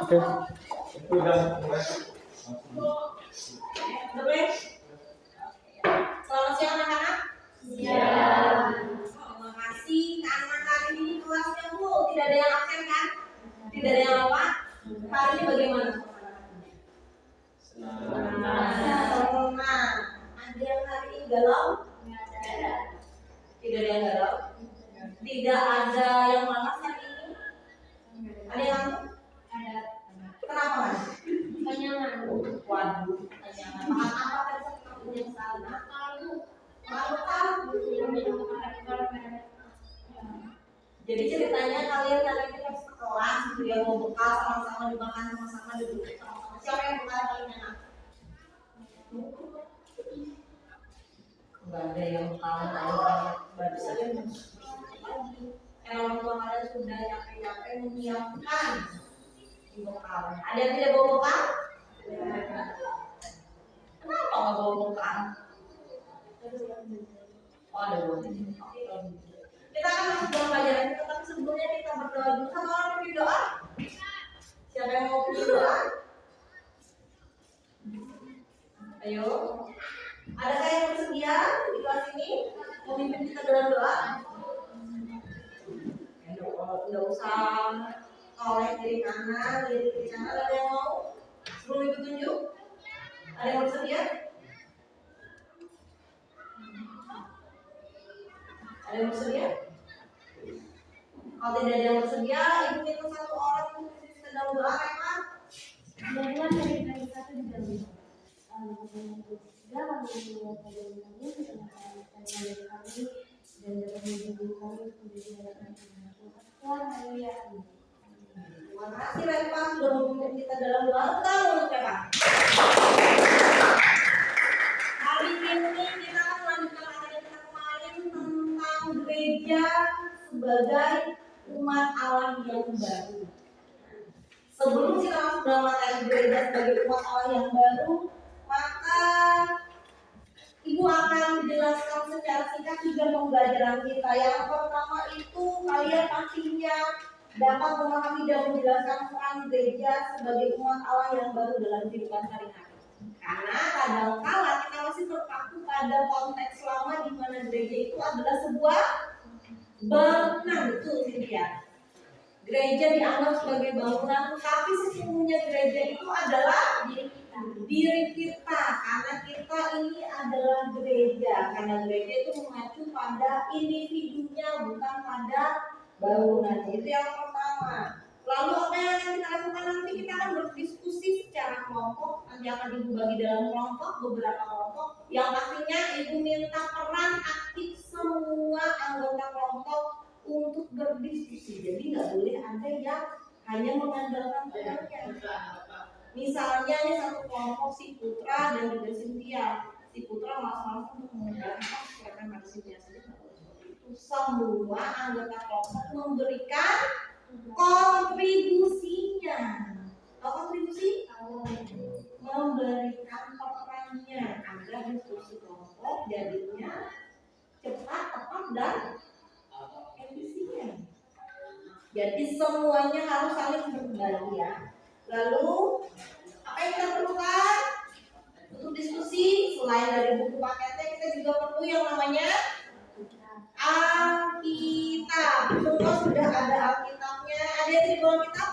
Oke. Udah. Boleh? Selamat siang anak-anak. Siang. Terima kasih. Karena hari ini kelasnya full, tidak ada yang absen kan? Tidak ada yang apa? Hari ini bagaimana? Senang. Ada yang hari ini galau? Tidak ada yang galau. Tidak ada yang malas hari ini. Ada yang ngantuk? Ada. Kenapa mas? Kenyangan. Waduh, kenyangan. Makan apa tadi sebelum jam sana? Malu kan? Jadi ceritanya kalian hari ini ke sekolah, gitu ya, mau bekal sama-sama dimakan sama-sama duduk sama-sama. Siapa yang bekal paling enak? Enggak ada yang bekal baru saja orang tua kalian sudah capek-capek menyiapkan bekal. Ada yang tidak bawa bekal? Kenapa nggak bawa bekal? Oh, ada bawa. Kita akan masuk dalam pelajaran kita, tapi sebelumnya kita berdoa dulu. Sama orang pilih doa? Siapa yang mau pilih doa? Ayo. Adakah yang bersedia di kelas ini memimpin kita dalam doa? Tidak usah oleh kiri kanan, kiri kanan. Ada yang mau? Sebelum ibu tunjuk? Ada yang bersedia? Ada yang bersedia? Kalau tidak ada yang bersedia, ibu minta satu orang untuk kita dalam doa, Rema. Semoga dari satu di dalam Terima kasih Reva sudah memimpin kita dalam doa. Tepuk untuk Reva. Hari ini kita akan melanjutkan materi kita kemarin tentang gereja sebagai umat Allah yang baru. Sebelum kita masuk dalam materi gereja sebagai umat Allah yang baru, maka Ibu akan menjelaskan secara singkat juga pembelajaran kita. Yang pertama itu kalian pastinya dapat memahami dan menjelaskan peran gereja sebagai umat Allah yang baru dalam kehidupan sehari-hari. Karena kadang-kala kita masih terpaku pada konteks lama di mana gereja itu adalah sebuah bangunan, betul Cynthia. Gereja dianggap sebagai bangunan, tapi sesungguhnya gereja itu adalah diri kita, karena kita ini adalah gereja. Karena gereja itu mengacu pada individunya, bukan pada bangunan. Itu yang pertama. Lalu apa yang akan kita lakukan nanti? Kita akan berdiskusi secara kelompok. Nanti akan ibu bagi dalam kelompok, beberapa kelompok. Yang pastinya ibu minta peran aktif semua anggota kelompok untuk berdiskusi. Jadi nggak boleh ada yang hanya mengandalkan temannya. Misalnya ini satu kelompok si Putra dan juga Cynthia. Si Putra malas-malasan untuk mengandalkan karena ada Cynthia saja. Semua anggota kelompok memberikan kontribusinya. Kontribusi? Memberikan perannya agar diskusi kelompok jadinya cepat, tepat, dan efisien. Jadi semuanya harus saling berbagi ya. Lalu apa yang kita perlukan untuk diskusi? Selain dari buku paketnya, kita juga perlu yang namanya Alkitab. Semua sudah ada Alkitabnya. Ada yang tidak bawa Alkitab?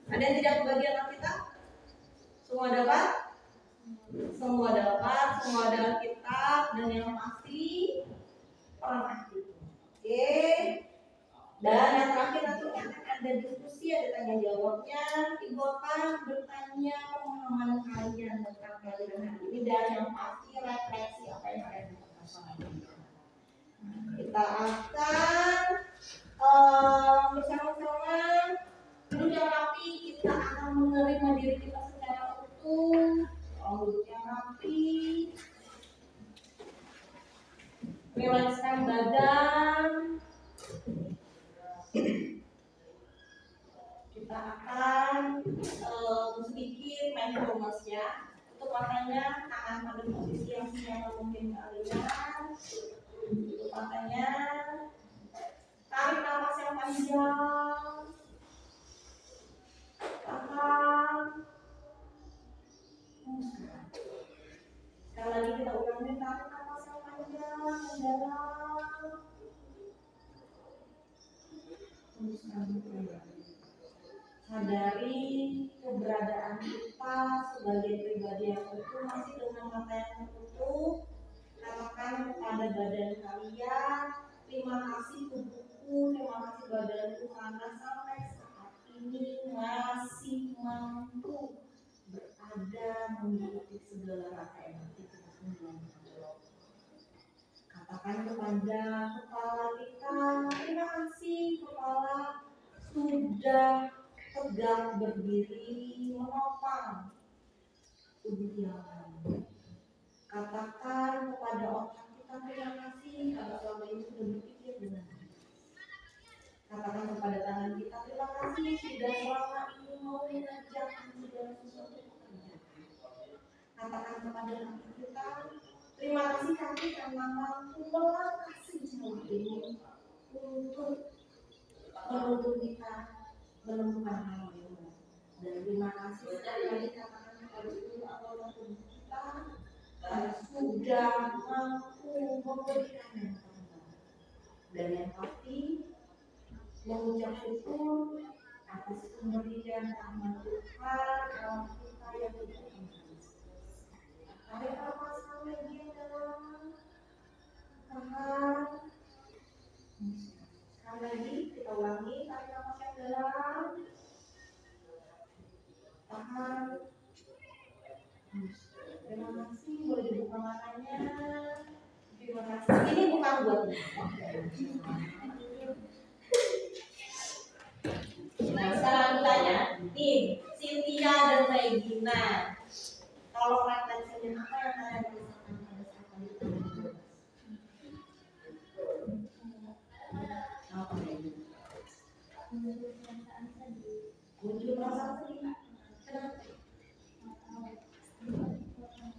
Ada yang tidak kebagian Alkitab? Semua dapat? Semua dapat, semua ada Alkitab. Dan yang pasti peran aktif. Oke. Dan yang terakhir nanti akan ada diskusi, ada tanya jawabnya. Ibu akan bertanya pemahaman kalian tentang pelajaran hari ini dan yang pasti refleksi apa yang kalian lakukan. Kita akan bersama-sama duduk yang rapi. Kita akan menerima diri kita secara utuh. Duduk yang rapi. Rilekskan badan. Kita akan sedikit mindfulness ya. Untuk makanya tangan pada posisi yang senyaman mungkin kalian. Untuk makanya tarik nafas yang panjang. Tahan. Kemudian tarik nafas yang panjang dan dalam. Teruskan kembali. Sadari keberadaan kita sebagai pribadi yang utuh, masih dengan mata yang tertutup. Katakan kepada badan kalian, terima kasih tubuhku, terima kasih badanku karena sampai saat ini masih mampu berada mengikuti segala rangkaian aktivitas. Katakan kepada kepala kita, terima kasih kepala sudah tegak berdiri menopang tubuh yang lain. Katakan kepada otak kita, terima kasih karena selama ini sudah berpikir dengan baik. Katakan kepada tangan kita, terima kasih sudah selama ini mau mengerjakan segala sesuatu pekerjaan. Katakan kepada kaki kita, terima kasih kaki karena mampu melangkasi semua ini untuk menuntun kita menemukan hal yang benar. Dan terima kasih sekali lagi katakan kepada seluruh anggota tubuh kita karena sudah mampu memberikan yang terbaik. Dan yang pasti mengucap syukur atas pemberian rahmat Tuhan dalam kita yang tidak berhenti. Tarik nafas lagi yang dalam, tahan. Sekali lagi kita ulangi, tarik nafas yang dalam, tahan. Terima kasih, boleh dibuka matanya. Terima kasih. Ini bukan buat Nah, sekarang aku tanya, nih, Cynthia dan Regina, kalau retensinya apa yang kalian rasakan pada saat kalian apa ini? Muncul perasaan sedih. Kenapa?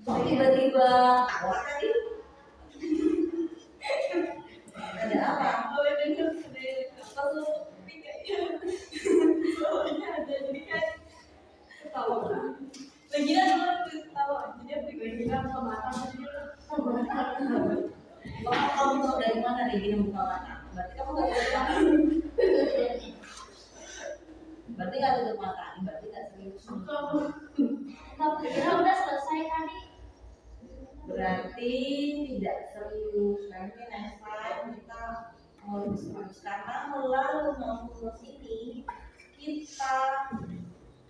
Kok tiba-tiba tawa tadi? Ada apa? Kalau dengar langsung soalnya ada jadi kan ketawa. Regina dulu ketawa, jadi aku Regina buka mata jadi Kamu tahu dari mana Regina buka mata? Berarti kamu nggak tutup mata. Berarti nggak tutup mata. Berarti nggak serius. Kamu kira udah selesai tadi? Berarti tidak serius. Nanti next time kita mau serius karena melalui mindfulness ini kita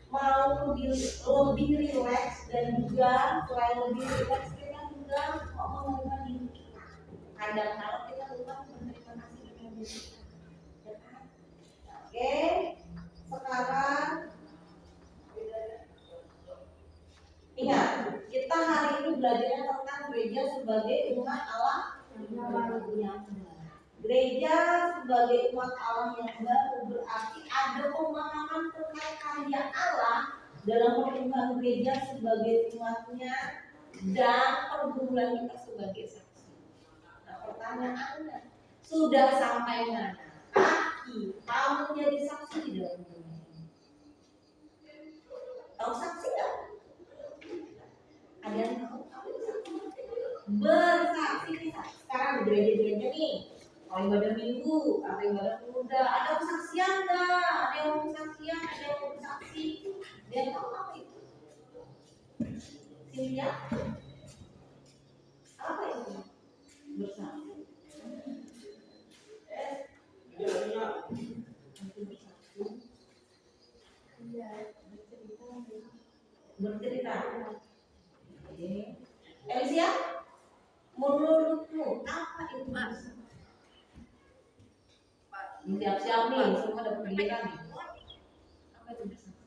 mau lebih rileks dan juga selain lebih rileks kita juga mau menerima diri kita. Kadang-kadang kita lupa menerima kasih dengan diri kita. Ya kan? Oke, sekarang ingat, kita hari ini belajarnya tentang gereja sebagai umat Allah yang baru. Gereja sebagai umat Allah yang baru berarti ada pemahaman terkait karya Allah dalam perkembangan gereja sebagai umatnya dan pergumulan kita sebagai saksi. Nah, pertanyaannya, sudah sampai mana kita menjadi saksi di dalam dunia ini? Tahu saksi nggak? Ada yang tahu? Bersaksi kita sekarang di gereja-gereja nih, kalau ibadah minggu atau ibadah muda, ada kesaksian nggak? Ada yang mau kesaksian, ada yang mau bersaksi. Dia tahu apa itu? Cynthia, apa itu? Bersaksi. Bercerita. Oke. Elisia, menurutmu apa itu bersaksi? Siap-siap nih, semua ada pendidikan nih. Apa itu bersaksi?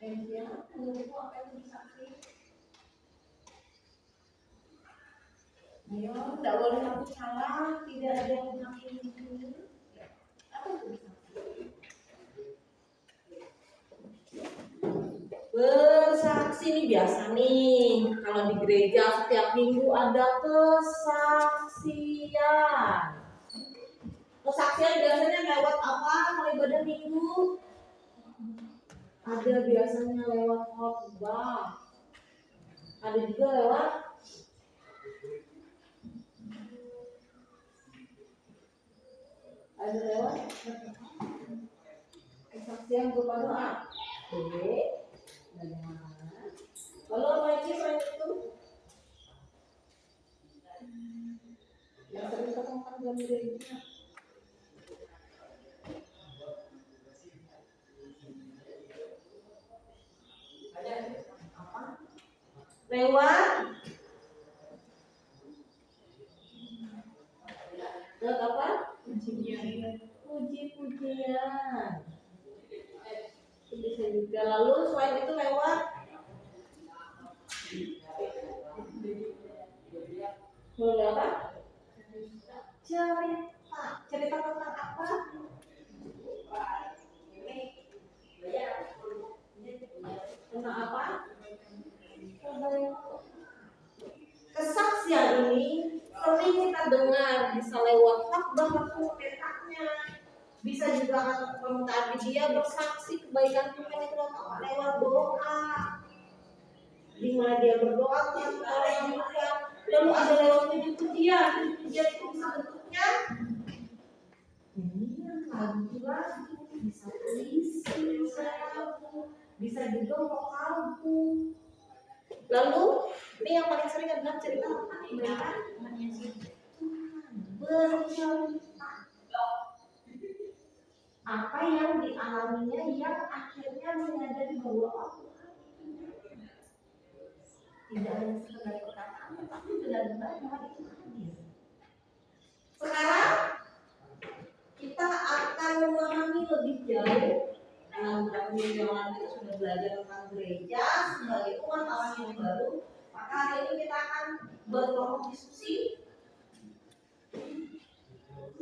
Elisia, menurutmu apa itu bersaksi? Ayo, tidak boleh takut salah, tidak ada yang menghakimi dulu. Apa itu bersaksi? Bersaksi ini biasa nih, kalau di gereja setiap minggu ada kesaksian. Kesaksian biasanya lewat apa kalau ibadah minggu? Ada biasanya lewat khotbah. Ada juga lewat kesaksian berupa doa. Oke. Lalu apa lagi selain itu? Yang sering kita temukan dalam gereja. Apa? Lewat apa? Puji-pujian. Bisa juga. Lalu selain itu lewat apa? Cerita. Cerita tentang apa? Tentang apa? Kesaksian ini sering kita dengar, bisa lewat khotbah langsung petaknya, bisa juga kata permintaan dia bersaksi kebaikan Tuhan itu lewat doa, di mana dia berdoa Tuhan mengabulkan. Lalu ada lewat puji-pujian itu bisa bentuknya lagu, bisa puisi, bisa juga vokalku. Lalu ini yang paling sering adalah cerita tentang kebaikan bercerita apa yang dialaminya yang akhirnya menyadari bahwa tidak hanya sekedar perkataan tetapi benar-benar Tuhan itu hadir. Sekarang kita akan memahami lebih jauh. Dalam beberapa minggu yang lalu kita sudah belajar tentang gereja sebagai umat Allah yang baru. Maka hari ini kita akan berkelompok diskusi.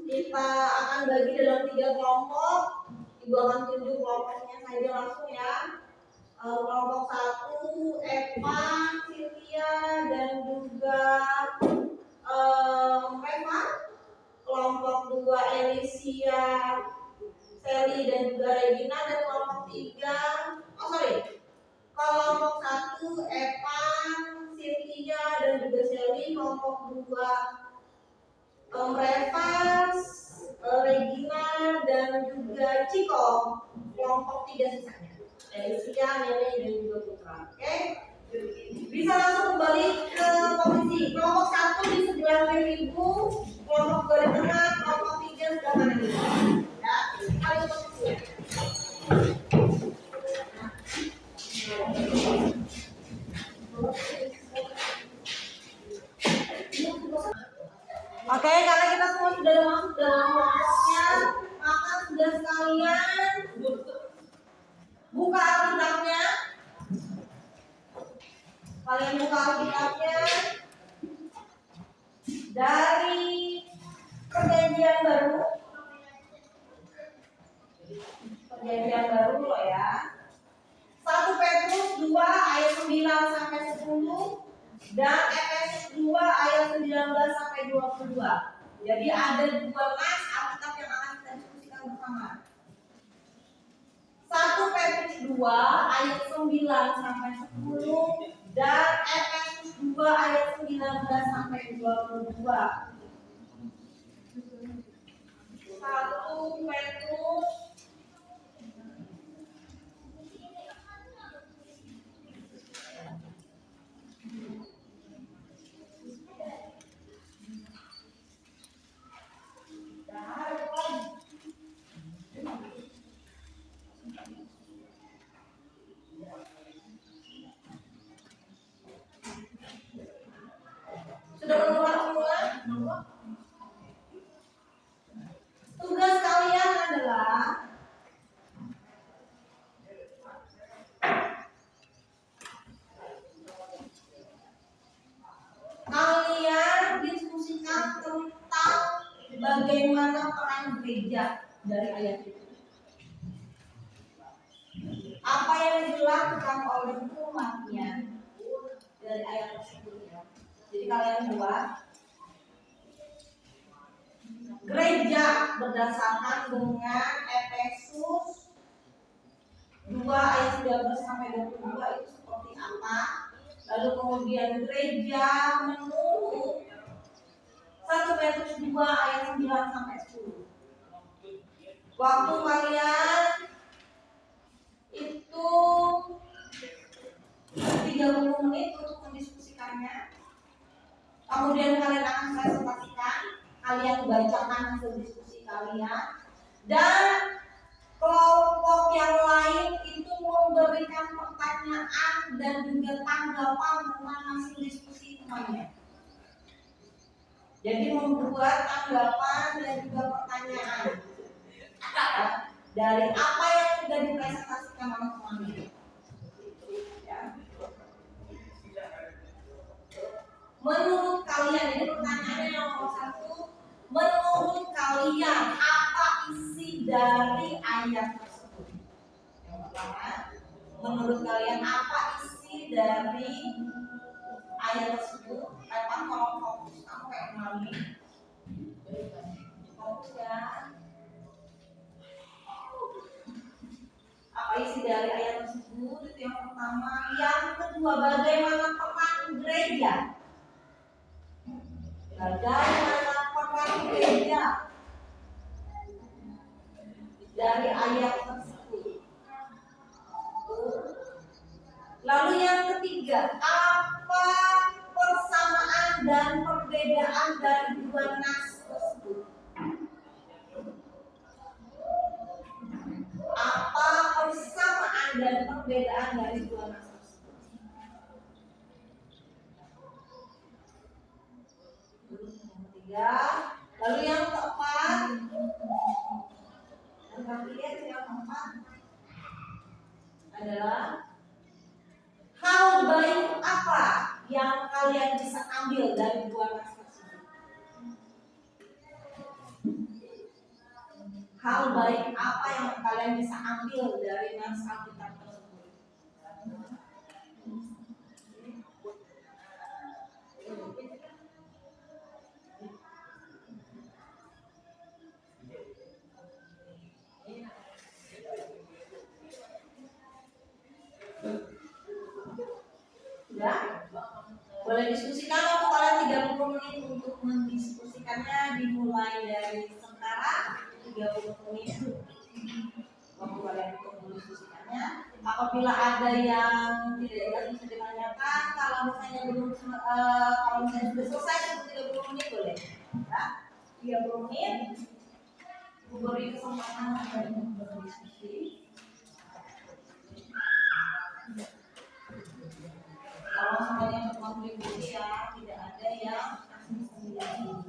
Kita akan bagi dalam 3 kelompok. Ibu akan tunjuk kelompoknya saja langsung ya. Kelompok 1 Eva, Cynthia dan juga Reva. Kelompok 2 Elisia, Sally dan juga Regina. Dan kelompok 3 kelompok 1 Evan, Cynthia dan juga Sally. Kelompok 2 Revas, Regina dan juga Ciko. Kelompok 3 sisanya Elisia, Nene dan juga Putra. Oke? Bisa langsung kembali ke posisi. Kelompok 1 di sebelah kiri ibu, kelompok 2 di tengah, kelompok 3 sebelah kanan ibu. Ya, kali posisi. Oke, karena kita semua sudah masuk dalam kelompoknya, maka sudah sekalian buka Alkitabnya. Kalian buka Alkitabnya dari Perjanjian Baru. Perjanjian Baru loh ya. 1 Petrus 2 ayat 9 sampai 10 dan Efesus 2 ayat 19 sampai 22. Jadi ada 2 nas Alkitab yang akan kita diskusikan bersama. 1 Petrus 2 ayat 9 sampai 10 dan Efesus 2 ayat 19 sampai 22. 1 Petrus sudah menemukan semua? Tugas kalian adalah kalian diskusikan tentang bagaimana peran gereja dari ayat itu. Apa yang dilakukan oleh umatnya dari ayat tersebut. Jadi kalian buat gereja berdasarkan dengan Efesus 2 ayat 13 sampai 22 itu seperti apa. Lalu kemudian gereja menurut 1 Petrus 2 ayat 9 sampai 10. Waktu kalian itu 30 menit untuk mendiskusikannya. Kemudian kalian akan presentasikan, kalian bacakan hasil diskusi kalian, dan kelompok yang lain itu memberikan pertanyaan dan juga tanggapan tentang hasil diskusi temannya. Jadi membuat tanggapan dan juga pertanyaan dari apa yang sudah dipresentasikan oleh temannya. Menurut kalian, ini pertanyaannya yang nomor 1. Menurut kalian apa isi dari ayat tersebut? Yang pertama, menurut kalian apa isi dari ayat tersebut? Kapan kalau fokus kamu kayak kemarin? Fokus ya. Apa isi dari ayat tersebut? Itu yang pertama. Yang kedua, bagaimana peran gereja? Bagaimana peran gereja dari ayat tersebut? Lalu yang ketiga, apa persamaan dan perbedaan dari dua nas tersebut? Apa persamaan dan perbedaan dari dua nas tersebut? Lalu yang keempat, adalah hal baik apa yang kalian bisa ambil dari dua nas tersebut? Hal baik apa yang kalian bisa ambil dari nas Alkitab tersebut? Ya, boleh diskusikan waktu kalian 30 menit untuk mendiskusikannya, dimulai dari sekarang 30 menit waktu kalian untuk mendiskusikannya. Apabila ada yang tidak jelas bisa ditanyakan. Kalau misalnya belum kalau misalnya sudah selesai 30 menit boleh ya, 30 menit beri kesempatan untuk berdiskusi. Kalau semuanya berkontribusi ya, tidak ada yang asing-asing.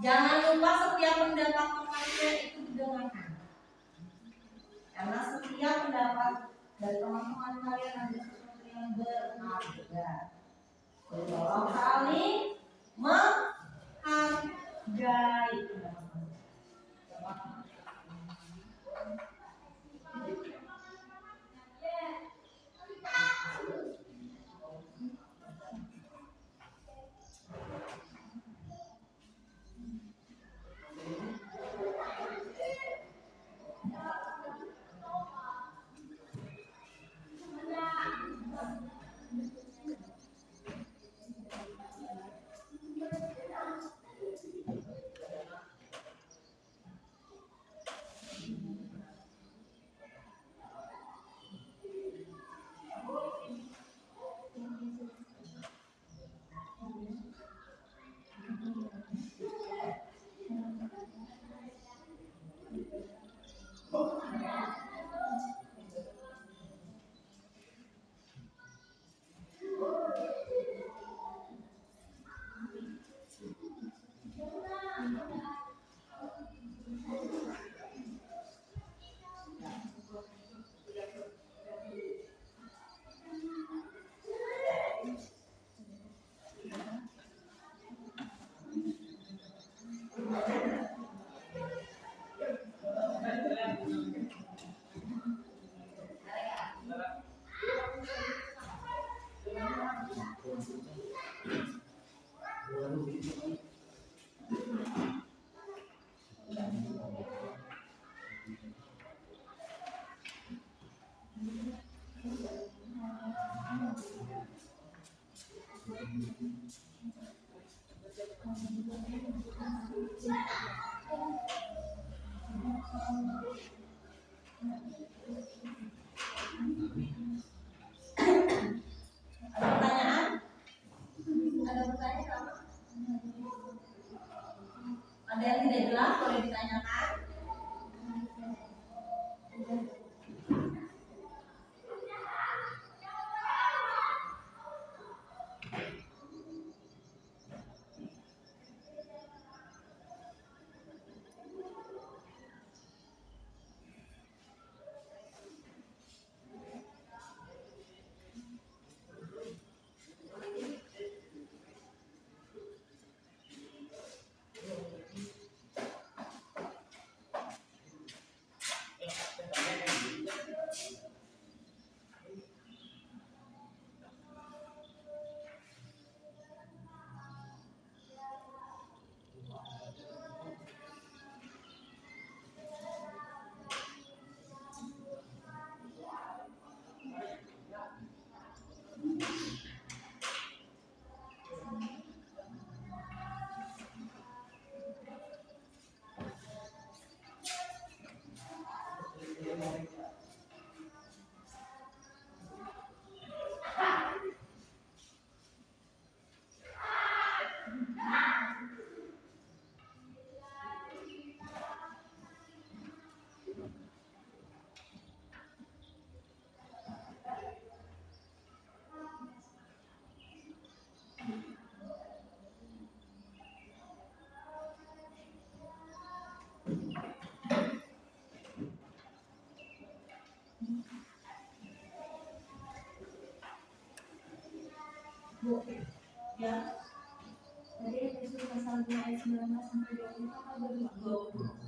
Jangan lupa setiap pendapat temannya itu didengarkan. Karena setiap pendapat dari teman-teman kalian ada sesuatu yang berharga. Tolong saling menghargai. Ada pertanyaan? Ada pertanyaan? Ada yang tidak jelas boleh ditanyakan. Bu, ya. Tadi episode pasal 2 ayat 19 sampai 20 apa baru? 20.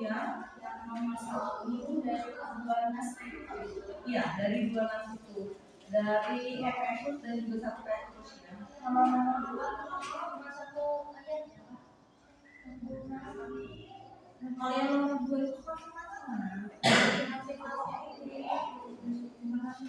Ya, yang nomor 1 itu dari bulan Nas. Iya, dari bulan Nas itu. Dari Efesus dan juga satu Petrus ya. Kalau nomor 2 nomor 1 ayat apa? Kalau yang nomor 2 itu kan mana? Masing-masing ini. Terima kasih.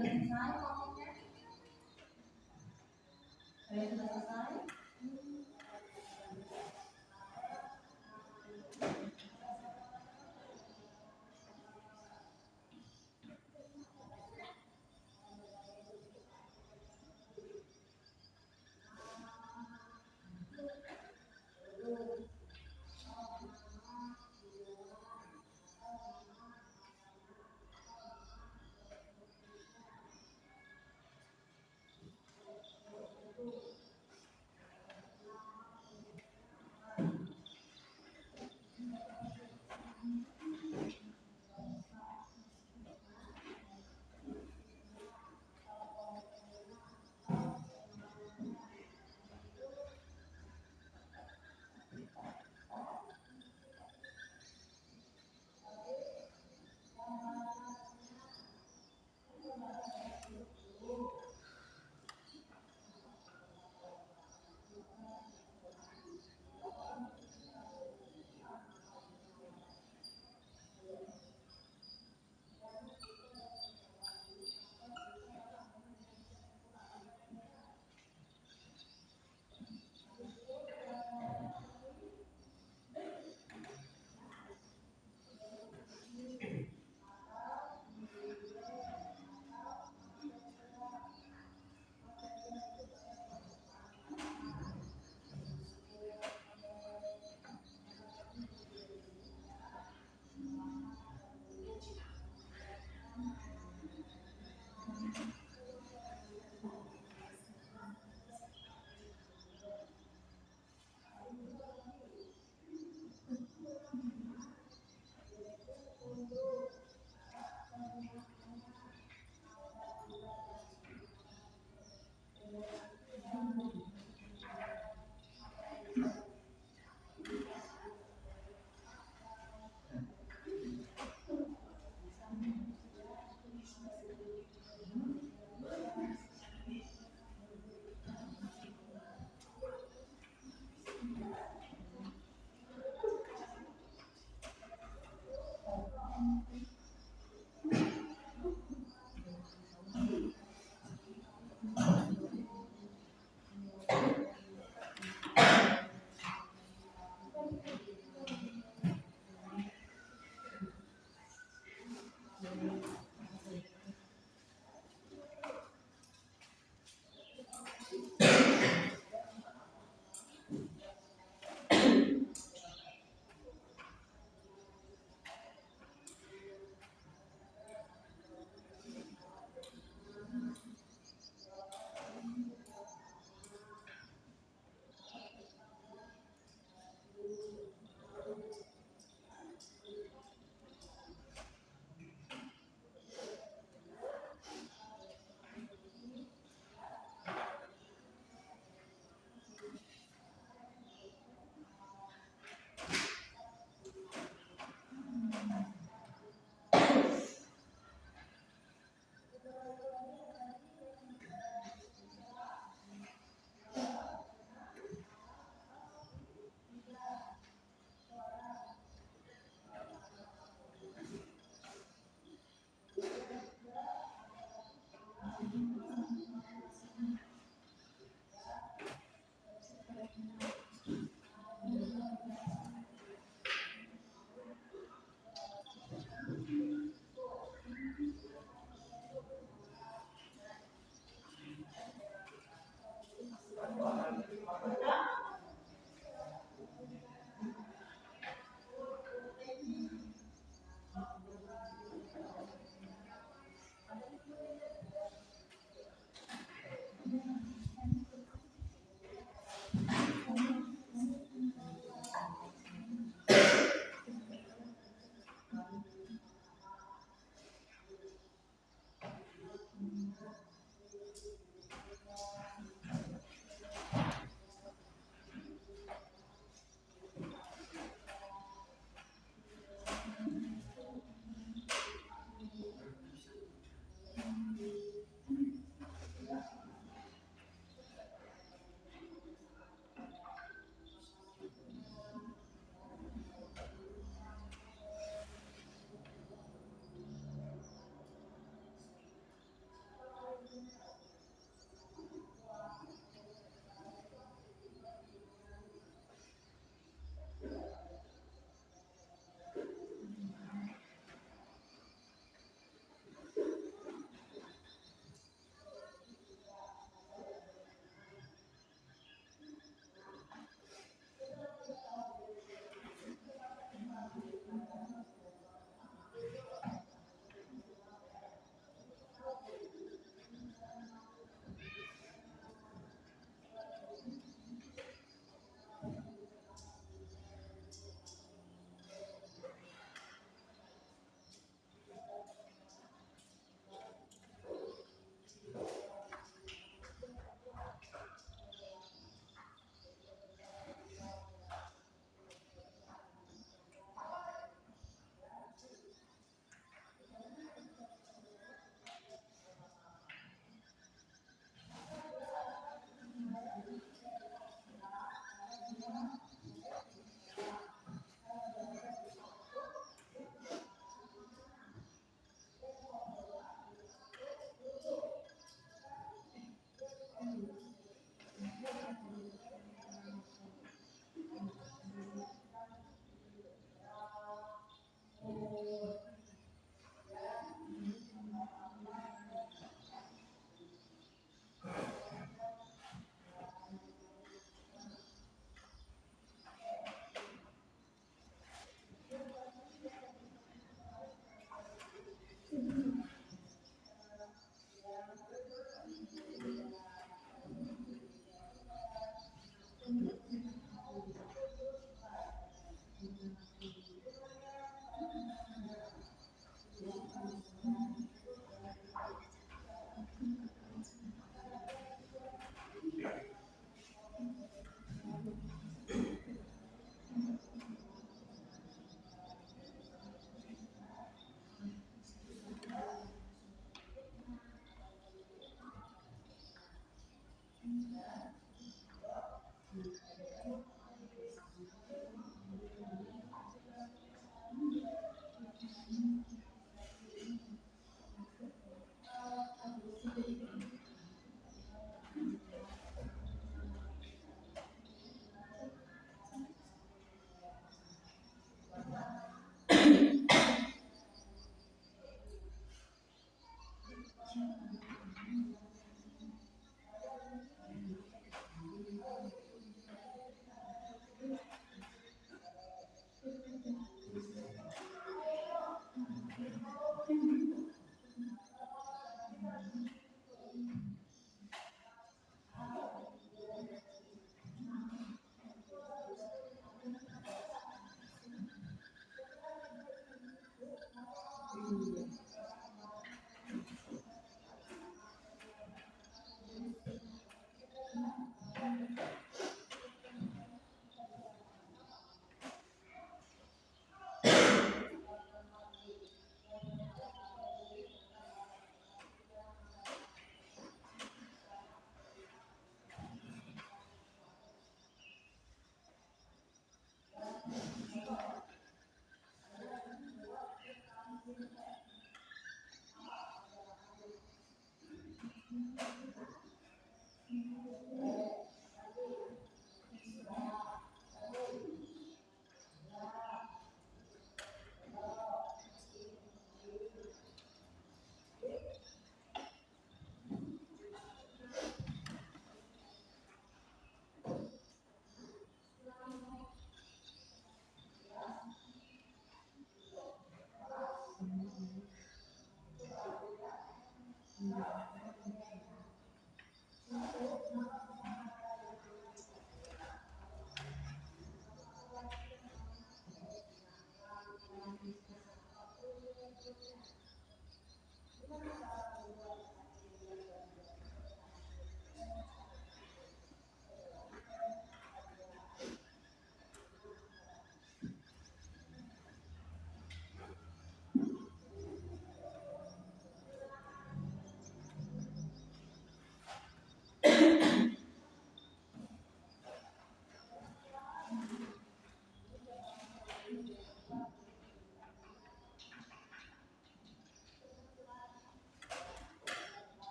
selesai ngomongnya? Kalian sudah selesai?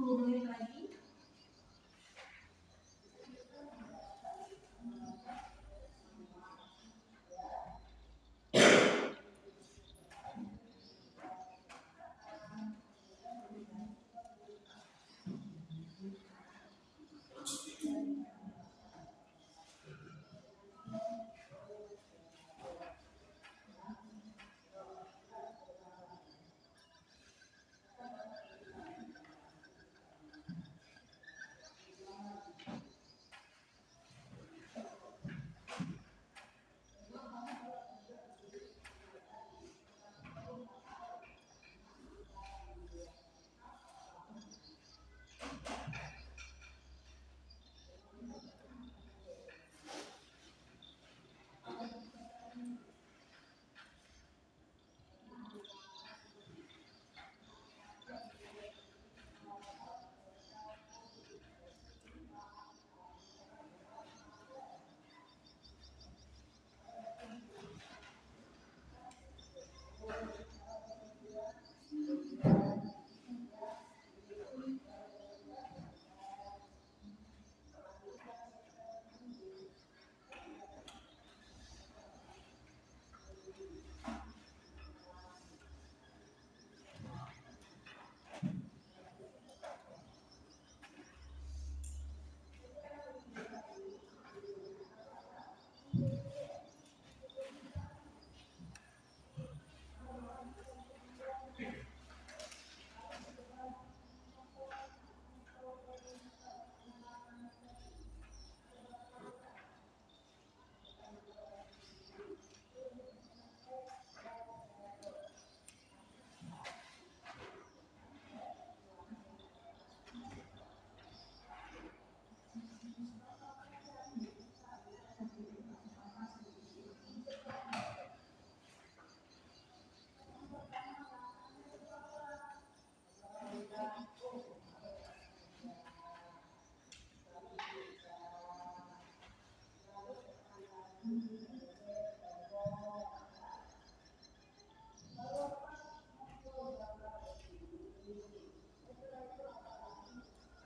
10 menit lagi.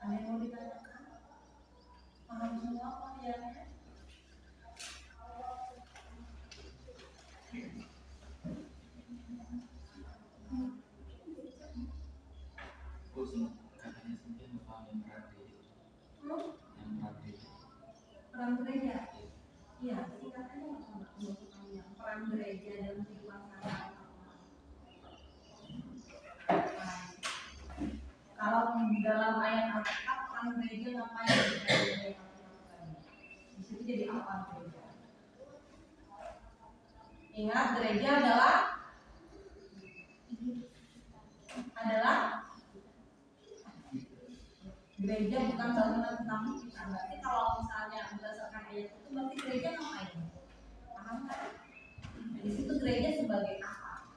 Ada yang mau ditanyakan? Paham semua pengerjaannya? Katanya sih lupa yang berarti Peran gereja. Iya, singkatannya apa? Yang peran gereja dalam kehidupan sehari-hari. Kalau dalam ayat Alkitab peran gereja ngapain? Di situ jadi apa gereja? Ingat, gereja adalah gereja bukan bangunan tetapi kita. Berarti kalau misalnya berdasarkan ayat itu berarti gereja ngapain? Paham kan? Di situ gereja sebagai apa?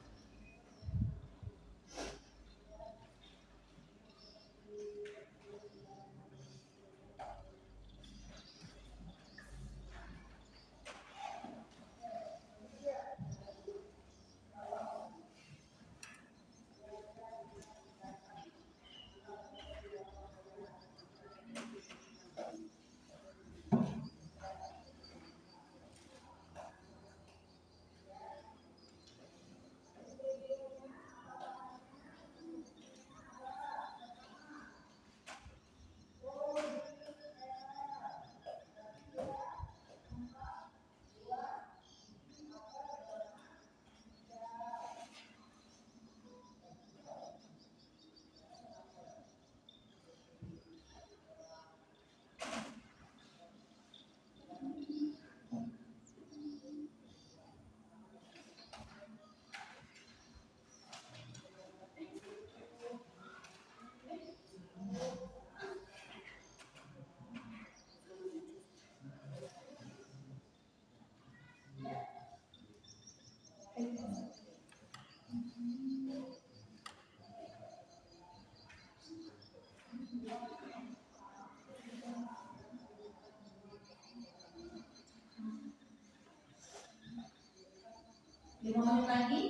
Dimulai lagi.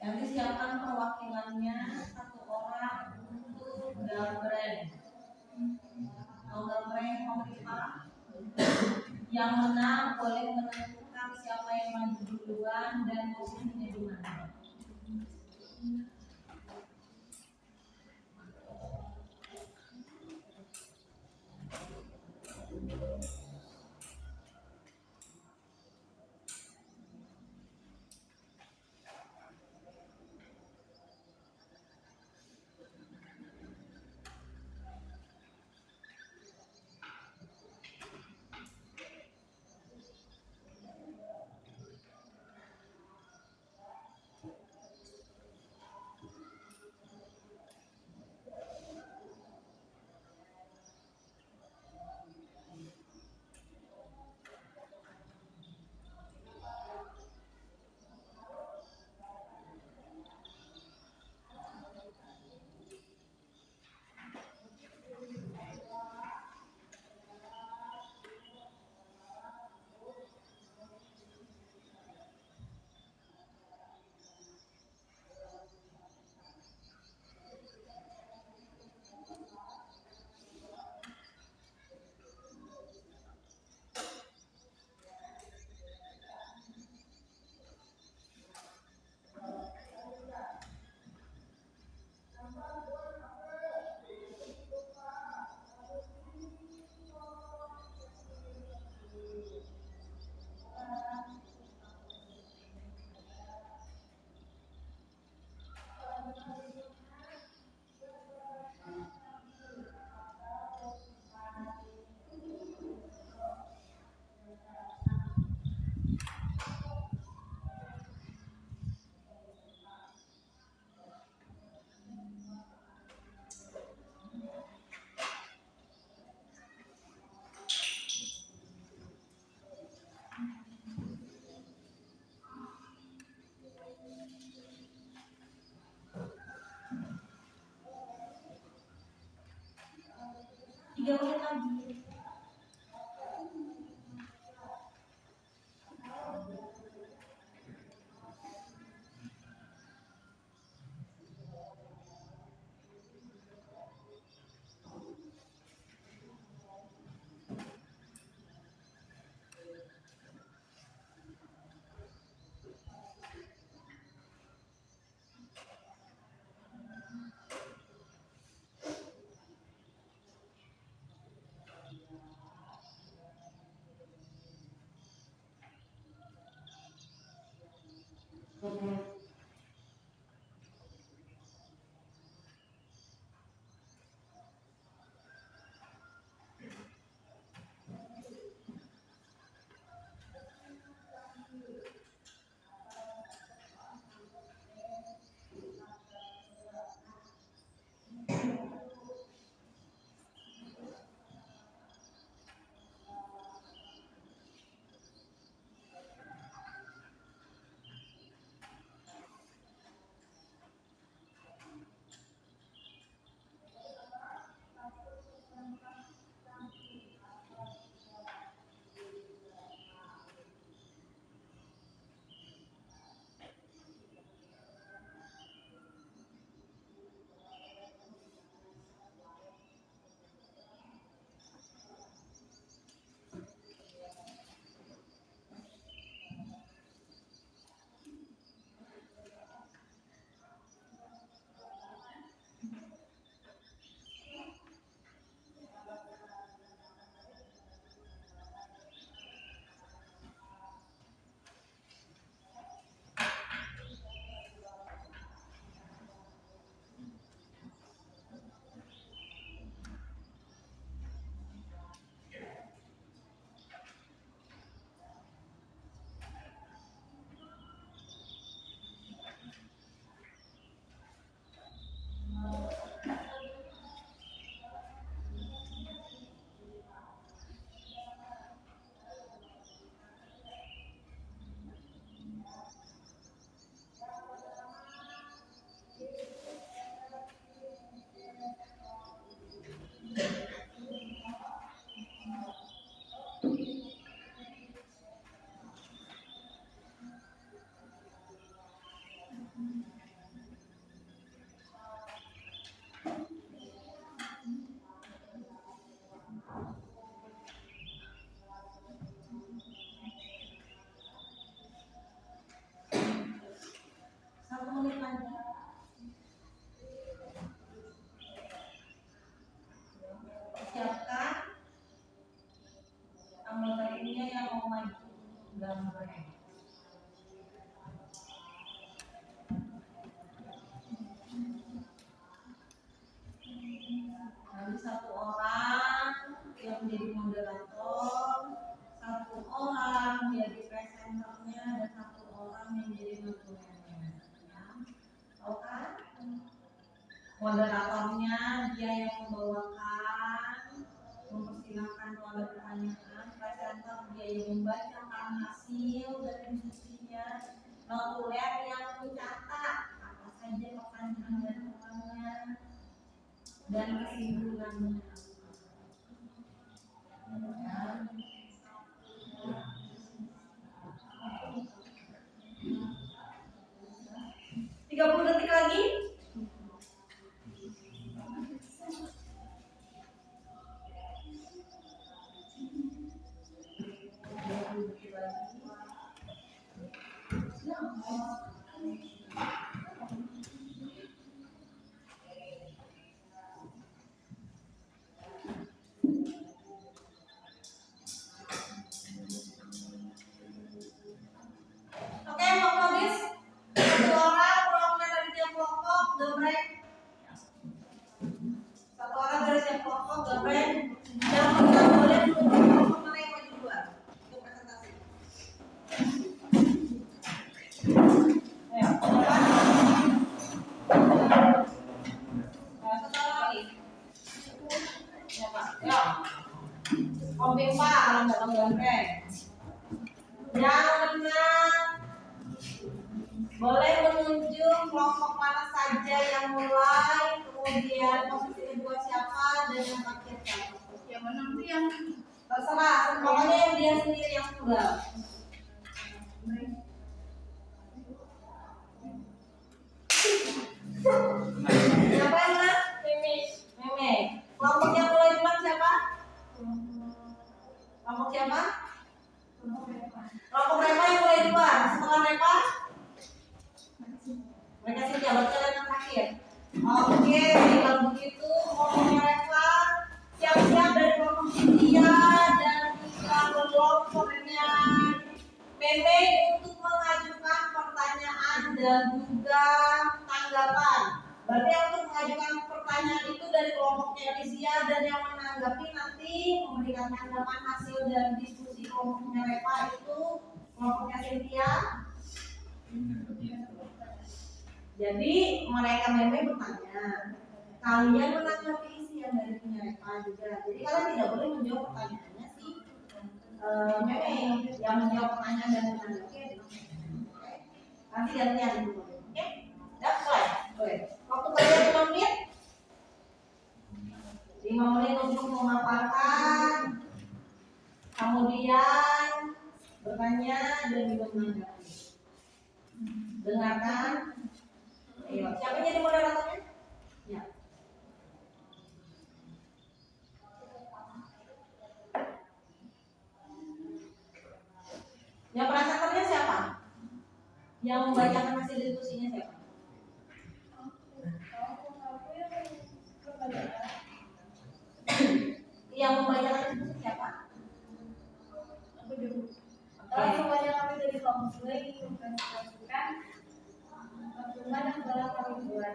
Nanti siapkan perwakilannya satu orang untuk gambreng. Mau gambreng pemerintah. Yang menang boleh menentukan siapa yang maju duluan dan posisinya di mana. Tiga menit lagi. mau maju gambreng. Lalu satu orang yang menjadi moderator, satu orang menjadi presenternya, dan satu orang yang menjadi moderatornya. Tahu kan? Moderatornya dia yang membawakan, mempersilahkan kalau ada pertanyaan. Presenter dia yang membacakan hasil dari diskusinya. Notuler yang mencatat apa saja pertanyaan dan orangnya dan kesimpulannya. 30 detik lagi. Oke, mau habis. Satu orang perwakilan dari tiap kelompok gambreng. Satu orang dari tiap kelompok gambreng. Yang pertama boleh kelompok mana yang maju duluan untuk presentasi. Ayo, satu lagi. Ya Pak, ya. Om Bimpa kalau nggak tahu gambreng. Yang menang boleh menunjuk kelompok mana saja yang mulai, kemudian posisi kedua siapa dan yang terakhir siapa. Yang menang itu yang terserah, pokoknya yang dia sendiri yang tunggal. Siapa yang menang? Meme. Kelompok yang mulai duluan siapa? Kelompok siapa? Kelompok Reva yang mulai duluan. Setelah Reva mereka sih jabat kalian yang terakhir. Oke, kalau begitu kelompoknya Reva siap-siap dari kelompok Cynthia dan kita kelompoknya Meme untuk mengajukan pertanyaan dan juga tanggapan. Berarti yang untuk mengajukan pertanyaan itu dari kelompoknya Alicia dan yang menanggapi nanti memberikan tanggapan hasil dari diskusi kelompoknya Reva itu kelompoknya Cynthia. Jadi mereka Meme bertanya, kalian menanggapi isi yang dari punya Reva juga. Jadi kalian tidak boleh menjawab pertanyaannya si Meme yang menjawab pertanyaan dan menanggapi. Nanti gantian dulu. Oke? Dah mulai. Boleh. Waktu kalian 5 menit. 5 menit untuk memaparkan, kemudian bertanya dan juga menanggapi. Dengarkan. Ayo, siapa yang jadi moderatornya? Ya. Yang presenternya siapa? Yang membacakan hasil diskusinya siapa? Yang membacakan diskusi siapa? Semuanya kami dari kelompok gue ingin mempresentasikan pertemuan yang telah kami buat.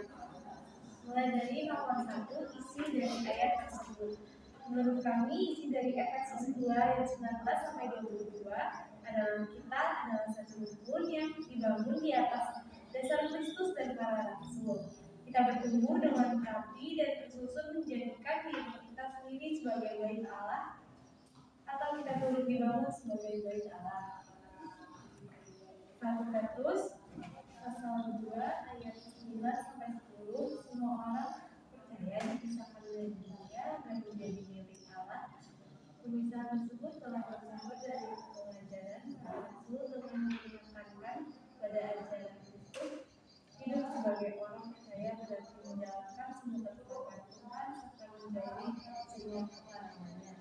Mulai dari nomor 1, isi dari ayat tersebut. Menurut kami, isi dari Efesus 2 ayat 19 sampai 22 adalah kita adalah satu rukun yang dibangun di atas dasar Kristus dan para rasul. Kita bertumbuh dengan rapi dan tersusun menjadikan diri kita sendiri sebagai bait Allah, atau kita turut dibangun sebagai bait Allah. 1 Petrus pasal 2 ayat 9 sampai 10, semua orang percaya dipisahkan dari dunia dan menjadi milik Allah. Pemisahan tersebut telah bersumber dari pengajaran para rasul dengan menekankan pada ajaran Kristus. Hidup sebagai orang percaya berarti menjalankan semua kepercayaan Tuhan serta menjadi semua kepadanya.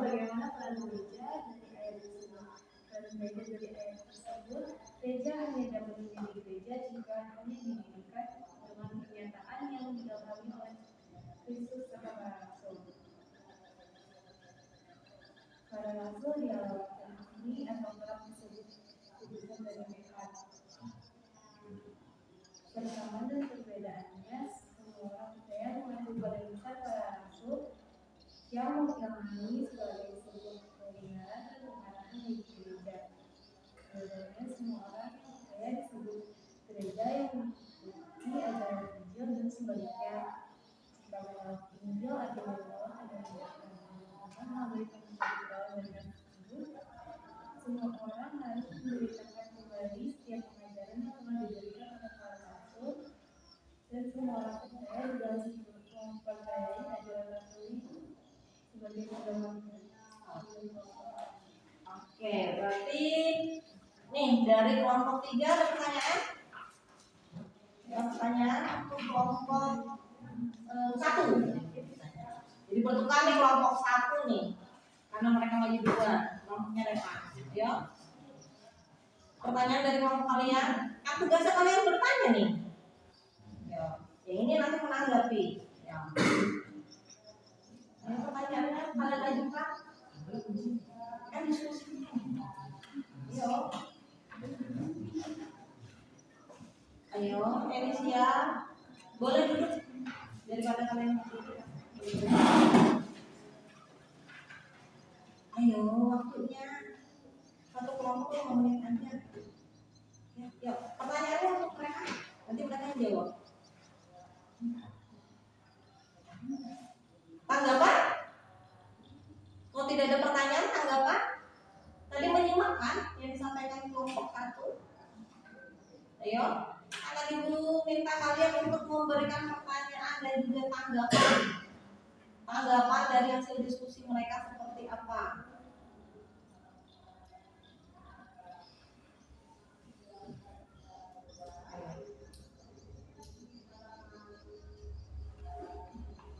Bagaimana peran gereja dari ayat tersebut? Peran gereja dari ayat tersebut, gereja hanya dapat menjadi gereja jika hanya didirikan dengan pernyataan yang dialami oleh Kristus serta para rasul. para rasul dialog ini atau perang tersebut putusan dari mereka. Persamaan dan perbedaannya, semua orang percaya mengaku pada lisan para rasul yang mengimani sebagai sebuah kebenaran dan kebenaran di gereja. Bedanya semua orang yang percaya disebut gereja yang mengikuti ajaran Injil dan sebaliknya. Bahwa Injil adalah Allah dan hal yang diberitahu dari tersebut, semua orang harus memberitakan kembali setiap pengajaran yang telah diberikan oleh para rasul, dan semua orang percaya di dalam mempercayai ajaran rasul itu sebagai pedoman. Oke, berarti nih dari kelompok 3 ada pertanyaan? Ada pertanyaan untuk kelompok 1. Jadi bertukar nih kelompok 1 nih, karena mereka bagi 2, kelompoknya Reva. Ya. Pertanyaan dari kelompok kalian, tugasnya kalian bertanya nih. Ya. Yang ini nanti menanggapi. Ya. Ini pertanyaannya kalian ajukan. Kan diskusi. Yo. Ayo, Elisia, boleh duduk daripada kalian berdiri. Ayo, waktunya satu kelompok 5 menit aja. Ya, yuk, pertanyaannya untuk mereka. Nanti mereka yang jawab. Tanggapan? Kalau tidak ada pertanyaan, tanggapan? Tadi menyimak kan yang disampaikan kelompok 1? Ayo, akan ibu minta kalian untuk memberikan pertanyaan dan juga tanggapan. Tanggapan dari hasil diskusi mereka seperti apa?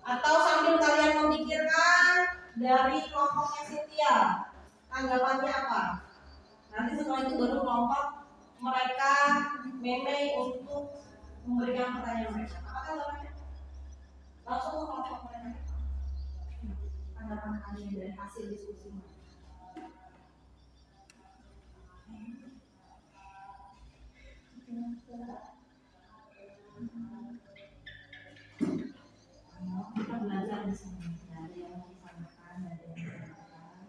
Atau sambil kalian memikirkan dari kelompoknya Cynthia, tanggapannya apa? Nanti setelah itu baru kelompok mereka Meme untuk memberikan pertanyaan mereka. Apa tanggapannya? Langsung ke kelompok mereka. Tanggapan kalian dari hasil diskusi mereka. Kita belajar di sini dari yang disampaikan, dari yang dikatakan.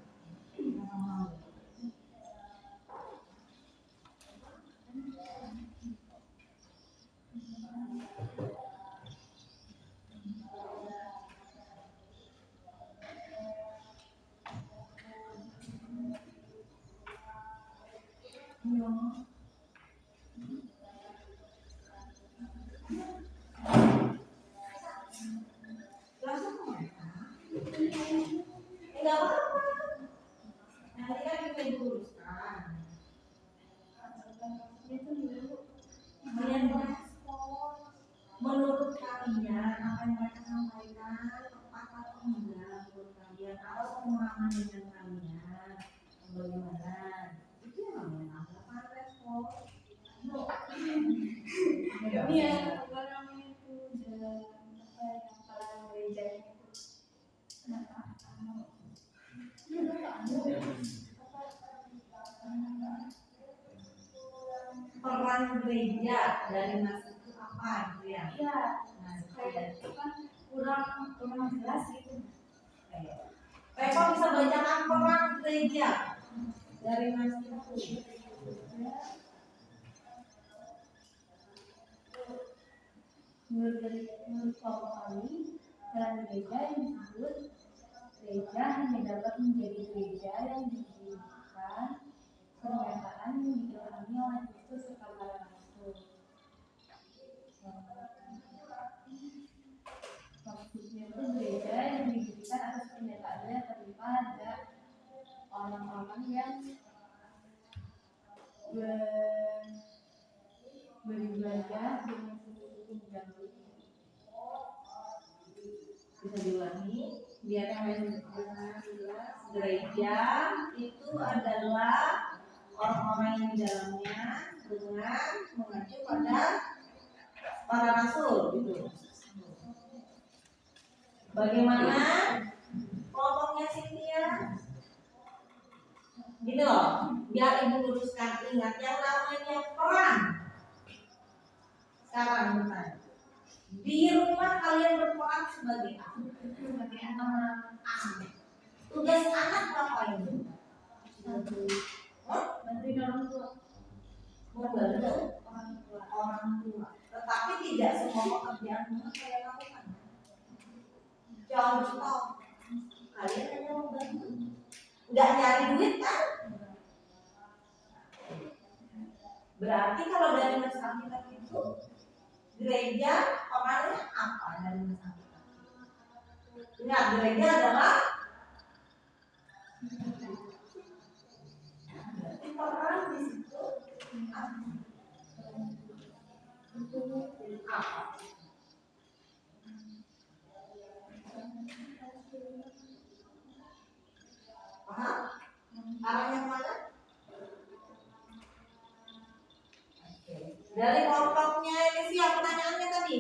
Langsung ke mereka. Enggak apa-apa. Nanti kan kita diluruskan. Kalian merespon. Menurut kalian apa yang mereka sampaikan tepat atau enggak menurut kalian, atau pengurangan dengan kalian bagaimana? Itu yang namanya tanggapan respon. Iya, apa namanya itu jalan apa yang para gereja itu kenapa? Peran gereja dari nas itu apa gitu ya? Iya, Nah, kayak itu kan kurang jelas gitu. Reva bisa bacakan peran gereja dari nas itu. Menurut kelompok kami, peran gereja yang disebut gereja hanya dapat menjadi gereja yang diberikan pernyataan yang diilhami oleh Kristus serta para rasul. Maksudnya itu gereja yang diberikan atas pernyataannya tanpa ada orang-orang yang beribadah dengan sungguh-sungguh menjauhi. Bisa diulangi biar kalian dengar jelas. Gereja itu adalah orang-orang yang di dalamnya dengan mengacu pada para rasul gitu. Bagaimana kelompoknya Cynthia? Gini loh, biar ibu luruskan, ingat yang namanya peran. Sekarang bukan. Di rumah kalian berperan sebagai apa? Sebagai anak. Tugas anak apa itu? Bantuin orang tua. Membantu orang tua. Tetapi tidak semua pekerjaan rumah kalian lakukan. Contoh, kalian hanya membantu, nggak nyari duit kan? Berarti kalau dari Mas Alkitab itu gereja perannya apa dari Mas Alkitab? Ingat, gereja adalah peran di situ apa? Paham? Arahnya mana? Dari kelompoknya ini siapa pertanyaannya tadi?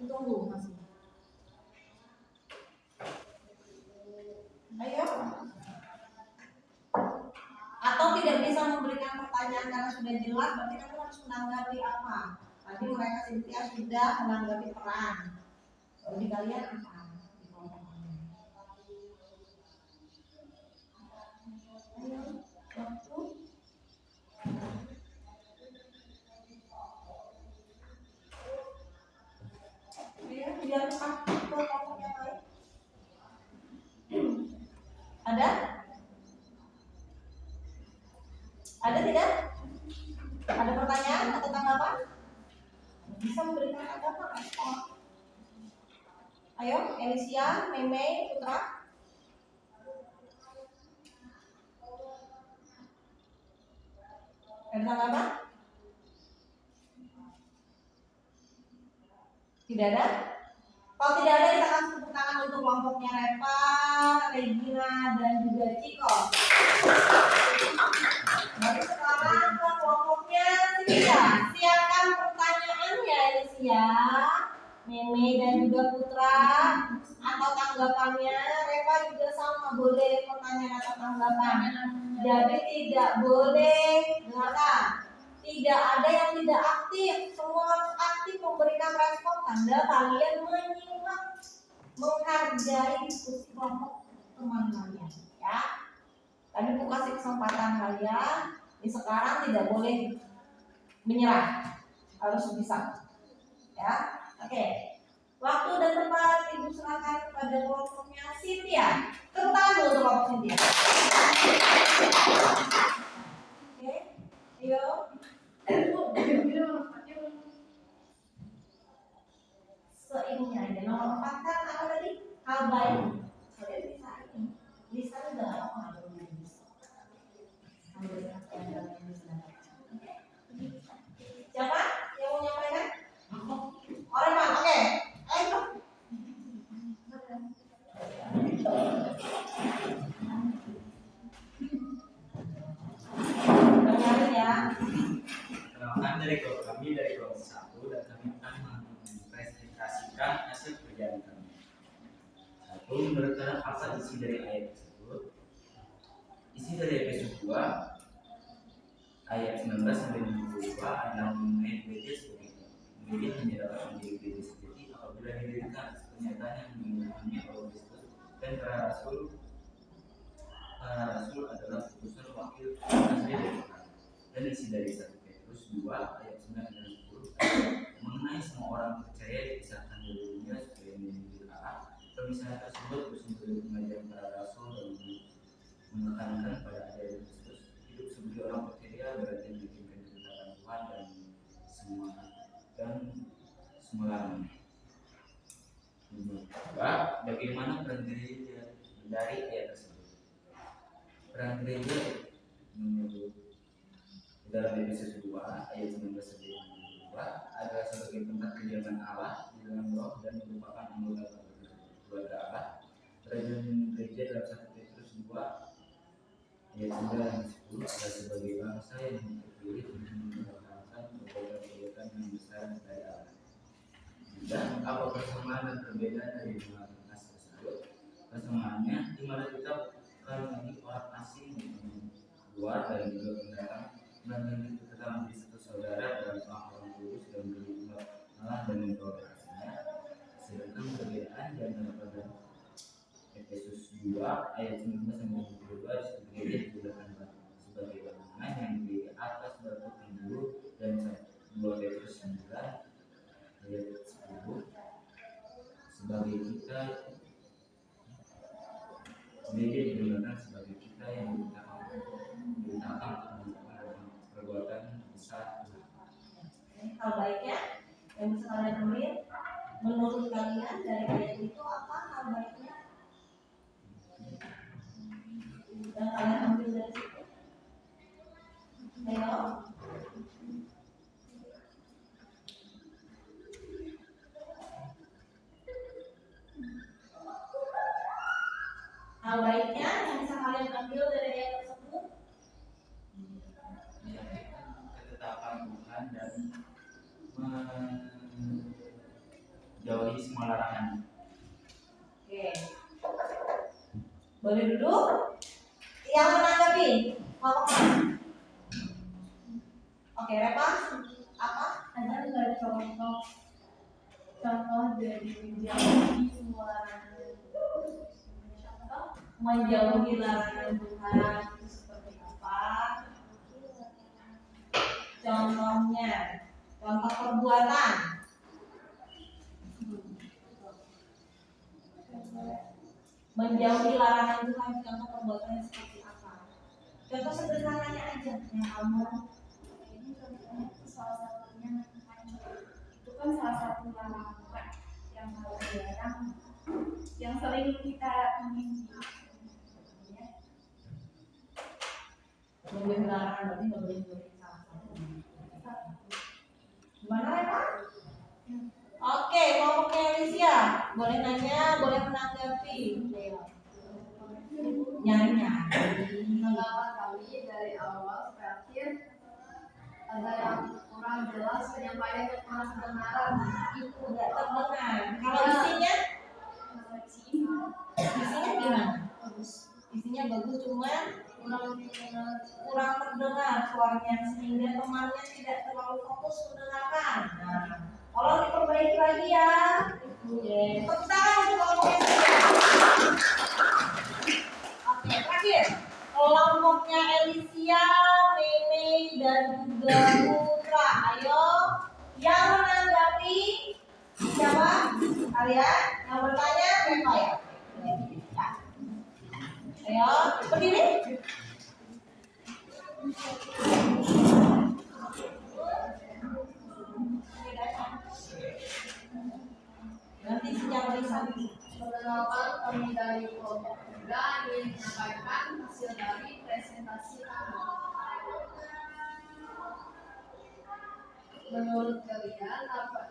Tunggu masih. Ayo. Atau tidak bisa memberikan pertanyaan karena sudah jelas, berarti kamu harus menanggapi apa? Tadi mereka Cynthia sudah menanggapi peran. Jadi kalian apa? Di kelompok ini. Ayo, waktu. Biar aktif ke kelompok yang lain. Ada? Ada tidak? Ada pertanyaan atau tanggapan? Bisa memberikan tanggapan respon. Ayo, Elisia, Meme, Putra. Ada tanggapan? Tidak ada? Kalau tidak ada, kita akan tepuk tangan untuk kelompoknya Reva, Regina, dan juga Ciko. Baru sekarang ke kelompoknya Cynthia. Siapkan pertanyaannya, Elisia, Meme, dan juga Putra. Atau tanggapannya, Reva juga sama, boleh pertanyaan atau tanggapan. Jadi tidak boleh, dengarkan, tidak ada yang tidak aktif, semua harus aktif memberikan respon. Tanda kalian menyimak, menghargai diskusi kelompok teman kalian, ya. Tadi aku kasih kesempatan kalian, sekarang tidak boleh menyerah, harus bisa, ya. Oke, waktu dan tempat ibu serahkan kepada kelompoknya Cynthia. Tepuk tangan dulu untuk kelompok Cynthia. Oke, ayo. Seininya aja. Nomor 4 kan apa tadi? Hal baik. Kalian bisa ini. Bisa juga apa bisa. Siapa yang mau nyampaikan? Oreman, oke. Ayo. Dengarin ya. Kenalkan kami dari kelompok 1 dan kami akan mempresentasikan hasil kerjaan kami. 1. Menerangkan apa isi dari ayat tersebut. Isi dari Efesus 2 ayat 19 sampai 22 adalah mengenai gereja seperti itu. Gereja hanya dapat menjadi gereja sejati apabila didirikan pernyataan yang menggunakannya oleh Kristus dan para rasul. Para rasul adalah utusan wakil asli dari Tuhan. Dan isi dari 1 Petrus 2 ayat 9 dan 10 mengenai semua orang percaya disahkan dari dunia supaya menjadi Allah. Pemisahan tersebut bersumber dari pengajaran para rasul dan menekankan pada ajaran Kristus. Hidup sebagai orang percaya berarti memikirkan ketetapan Tuhan dan semuanya. Bagaimana peran gereja dari ayat tersebut? Peran gereja menurut dalam Efesus 2 ayat 19 sampai 22 adalah sebagai tempat kediaman Allah di dalam roh dan merupakan anggota keluarga Allah. Peran gereja dalam 1 Petrus 2 ayat 9 dan 10 adalah sebagai bangsa yang terpilih untuk melakukan perbuatan yang besar dari Allah. Dan apa persamaan dan perbedaan dari dua nas tersebut? Persamaannya di mana kita bukan lagi orang asing keluar dan juga pendatang tetap menjadi satu saudara dalam pemahaman lurus dan berhubungan Allah dengan toleransinya. Sedangkan perbedaan di antara pada Efesus 2 ayat 19 sampai 22 disebut gereja digunakan sebagai bangunan yang berdiri atas batu tinggi dan 2 Petrus 9 ayat 10 sebagai kita gereja digunakan sebagai kita yang diberitakan perbuatan besar. Hal baiknya yang bisa kalian ambil menurut kalian dari ayat itu apa hal baiknya yang kalian ambil dari situ? Ayo. Hal baiknya yang bisa kalian ambil dari ayat tersebut? Ketetapan Tuhan dan menjauhi semua larangan. Oke. Boleh duduk? Yang menanggapi? Oke, Repa, apa? Ada nggak contoh dari menjauhi semua larangan? Menjauhi larangan Tuhan itu seperti apa? Contohnya, contoh perbuatan. Menjauhi larangan Tuhan, contoh perbuatannya seperti apa? Contoh sederhananya aja yang kamu. Ini contohnya salah satunya itu kan salah satu larangan yang harus dilarang, yang sering kita temui. Menjauhi larangan berarti nggak boleh menjauhi salah satu. Gimana ya Pak? Oke, kelompoknya Alicia, boleh nanya, boleh menanggapi. Nyanyi. Pengalaman kami dari awal sampai akhir ada yang kurang jelas penyampaian yang kurang kebenaran Itu nggak terdengar. Kalau isinya gimana? Isinya bagus, cuman kurang terdengar suaranya sehingga temannya tidak terlalu fokus mendengarkan. Nah, tolong diperbaiki lagi ya. Tepuk tangan untuk kelompoknya. Oke, terakhir kelompoknya Alicia, Meme, dan juga Putra. Ayo, yang menanggapi siapa? Kalian yang bertanya, Reva ya. Ayo, berdiri. Nanti secara lisan. Perkenalkan kami dari kelompok 3 ingin menyampaikan hasil dari presentasi kami. Menurut kalian apa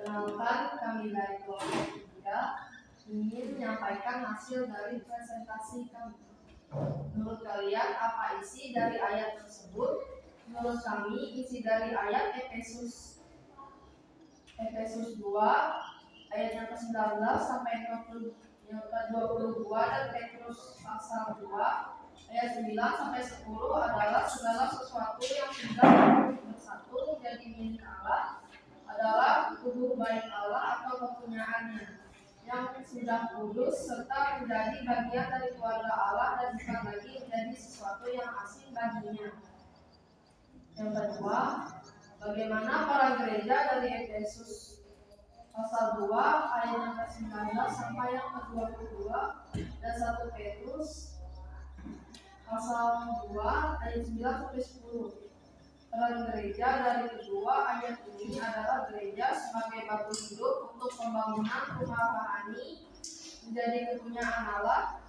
Perkenalkan kami dari kelompok 3 ingin menyampaikan hasil dari presentasi kami. Menurut kalian apa isi dari ayat tersebut? Menurut kami isi dari ayat Efesus 2 ayat yang ke-19 sampai yang ke-22 dan Petrus pasal 2 ayat 9 sampai 10 adalah segala sesuatu yang sudah bersatu menjadi milik Allah adalah tubuh baik Allah atau kepunyaannya yang sudah kudus serta menjadi bagian dari keluarga Allah dan bukan lagi menjadi sesuatu yang asing baginya. Yang kedua, bagaimana para gereja dari Efesus pasal 2 ayat yang ke-19 sampai yang ke-22 dan 1 Petrus pasal 2 ayat 9 sampai 10. Peran gereja dari kedua ayat ini adalah gereja sebagai batu hidup untuk pembangunan rumah rohani menjadi kepunyaan Allah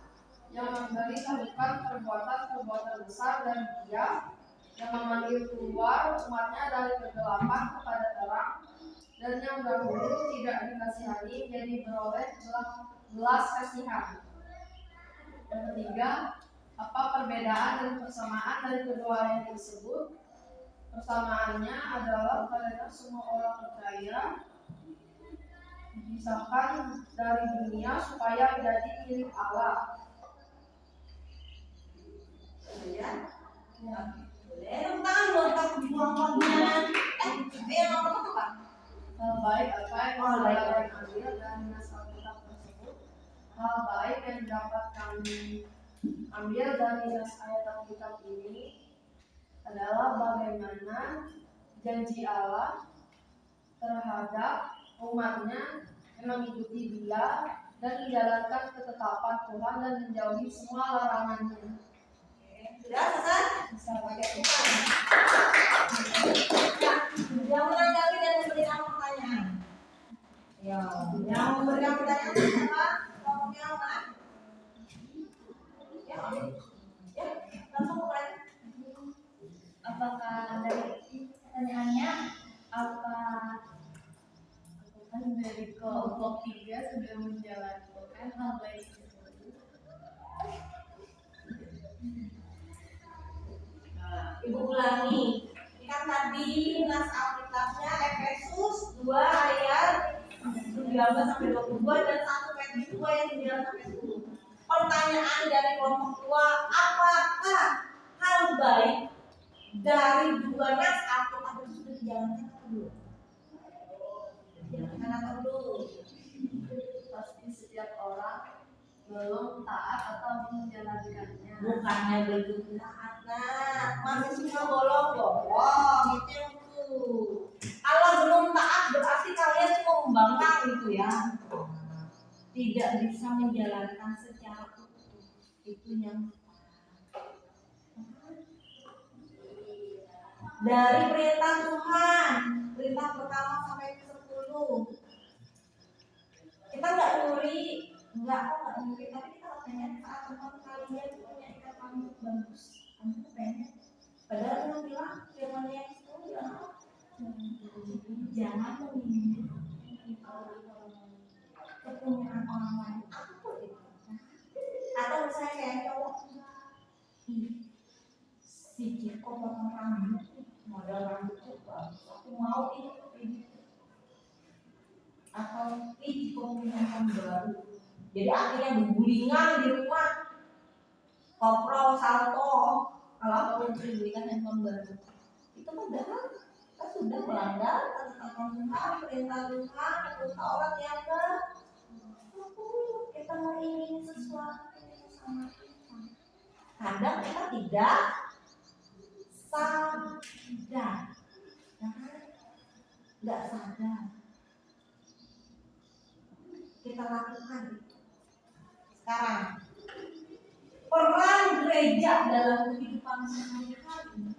yang memberi lakukan perbuatan-perbuatan besar dan Dia yang memanggil keluar umatnya dari kegelapan kepada terang dan yang dahulu tidak dikasihani jadi beroleh belas kasihan. Yang ketiga, apa perbedaan dan persamaan dari kedua ayat tersebut? Persamaannya adalah karena semua orang percaya dipisahkan dari dunia supaya jadi milik Allah. Ya. Boleh, tangan lo tak dibuang-buangnya. Nomor apa? Hal baik apa yang Oh, baik. dapat ambil dari nas Alkitab tersebut? Hal baik yang dapat kami ambil dari nas ayat Alkitab ini adalah bagaimana janji Allah terhadap umatnya yang mengikuti Dia dan menjalankan ketetapan Tuhan dan menjauhi semua larangannya. Sudah selesai? Bisa pakai Ya, yang menanggapi dan memberikan pertanyaan. Ya, yang memberikan pertanyaan siapa? Kelompoknya apa? Ya, ya, langsung mulai. apakah dari pertanyaannya apa kan dari kelompok 3 sudah menjalankan hal baik tersebut? Ibu ulangi. Ini kan tadi nas Alkitabnya Efesus 2 ayat 19 sampai 22 dan 1 Petrus 2 ayat 9 sampai 10. Pertanyaan dari kelompok 2, apakah hal baik dari dua nas Alkitab itu sudah dijalankan atau belum? Dijalankan atau belum? Pasti setiap orang belum taat atau menjalankannya. Bukannya belum taat, masih suka bolong-bolong itu. Kalau belum taat berarti kalian cuma membangkang gitu ya. Tidak bisa menjalankan secara utuh. Itu yang dari perintah Tuhan, perintah pertama sampai ke 10. Kita nggak nyuri, nggak nyuri, tapi kita pengen saat teman kalian punya ikat rambut bagus, kamu pengen. Padahal yang bilang firman yang itu bilang apa? Jangan menginginkan kepunyaan orang lain. Apa itu? Atau misalnya kayak cowok, si Ciko potong rambut, model rambutnya bagus, aku mau ini. Atau Ciko punya handphone baru, jadi akhirnya bergulingan di rumah, koprol salto, kalau aku belikan handphone baru, itu padahal kita sudah melanggar ketetapan Tuhan, perintah Tuhan, perintah orang yang kita mengingini sesuatu sama kita. Kadang kita tidak sadar, nggak sadar. Kita lakukan itu. Sekarang peran gereja dalam kehidupan sehari-hari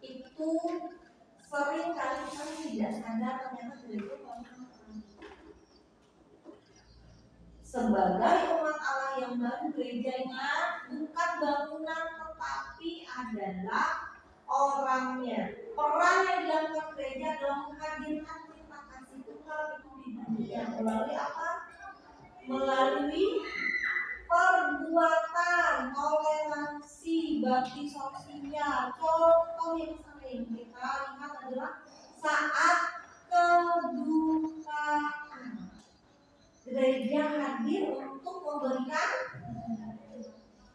itu sering kali kami tidak sadar ternyata gereja sebagai umat Allah yang baru, gerejanya bukan bangunan tetapi adalah orangnya. Peran yang dilakukan gereja adalah menghadirkan cinta kasih Tuhan itu di dunia melalui apa? Melalui perbuatan, toleransi, bakti sosial. Contoh yang sering kita lihat adalah saat kedukaan. Gereja hadir untuk memberikan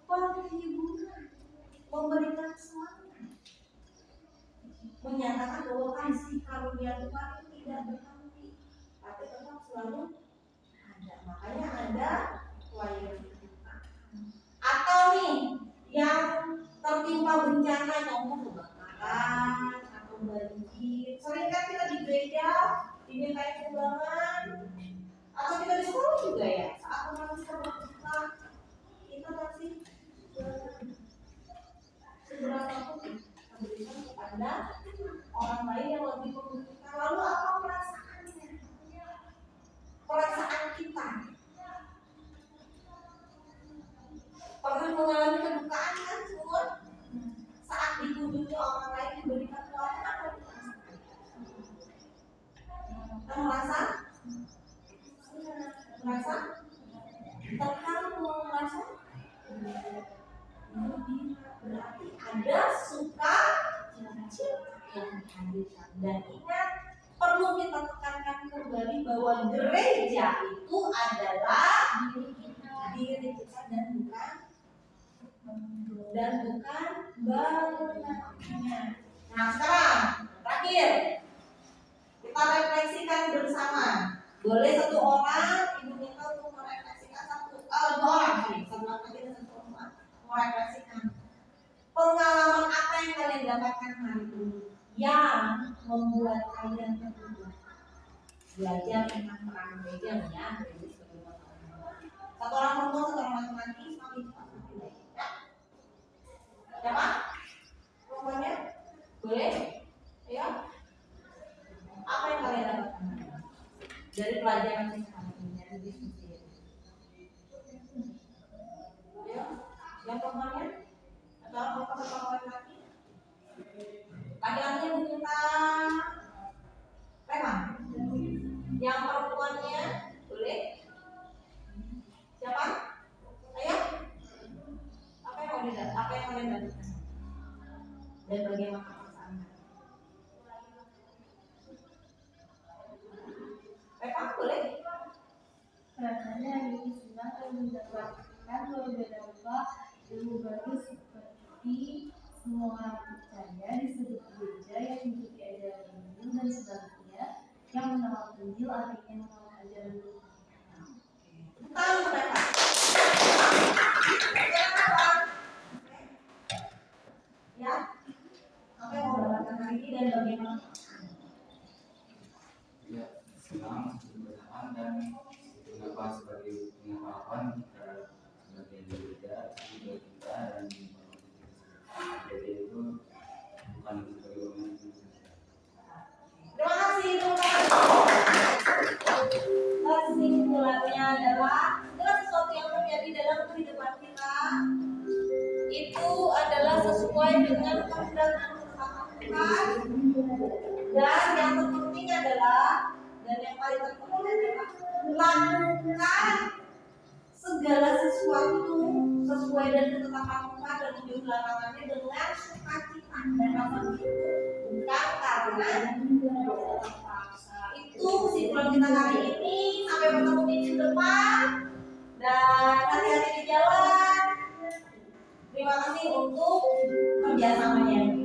penghiburan, memberikan semangat, menyatakan bahwa kasih karunia Tuhan itu tidak berhenti, tapi tetap selalu ada. Makanya ada pelayanan. Atau nih yang tertimpa bencana, contoh kebakaran atau banjir, sering kan kita di gereja dimintai sumbangan. Atau kita di sekolah juga ya, saat teman kita berbuka, kita kasih seberapa pun kita berikan kepada orang lain yang lebih membutuhkan. Lalu apa perasaannya? Perasaan kita pernah mengalami kedukaan kan semua? Saat dikunjungi orang lain diberikan Tuhan, apa kita merasa terharu, merasa berarti ada suka cita yang dihadirkan. Dan ingat, perlu kita tekankan kembali kembali bahwa gereja itu adalah diri kita dan bukan bangunannya. Nah sekarang terakhir kita refleksikan bersama. Boleh satu orang, ibu minta untuk merefleksikan dua orang, satu laki dan satu perempuan merefleksikan pengalaman apa yang kalian dapatkan hari ini yang membuat kalian berubah. Belajar tentang peran gereja ya, gereja sebagai orang. Satu orang perempuan, satu orang laki-laki, semakin cepat semakin baik. Ya? Siapa? Perempuannya? Boleh? Ya? Apa yang kalian dapatkan dari pelajaran yang hari ini, dari diskusi ini? Ya? Yang perempuannya? Atau orang laki-laki? Laki-laki yang minta Reman. Yang perempuannya boleh? Siapa? Ayo. Apa yang kalian lakukan? Dan bagaimana perasaannya? Reman boleh? Rasanya hari ini senang dan mendapatkan beberapa ilmu baru seperti semua orang percaya di sudut gereja yang mengikuti ajaran Injil dan sebaliknya yang menolak Injil artinya menolak ajaran Tuhan. Tahu mereka. Ya, apa yang mau dapatkan hari ini dan bagaimana? Ya, senang, bertahan dan mengapa sebagai pengetahuan kita sebagai gereja juga kita dan gereja itu bukan sebagai bangunan. Terima kasih teman-teman. Kesimpulannya adalah segala sesuatu yang terjadi dalam kehidupan kita itu adalah sesuai dengan kehendak Tuhan. Dan yang terpenting adalah dan yang paling terpenting adalah lakukan segala sesuatu sesuai dengan ketetapan Tuhan dan tujuan larangannya dengan sukacita dan rasa bersyukur, bukan karena terpaksa. Itu kesimpulan kita hari ini. Sampai bertemu minggu depan dan hati-hati di jalan. Terima kasih untuk kerjasamanya.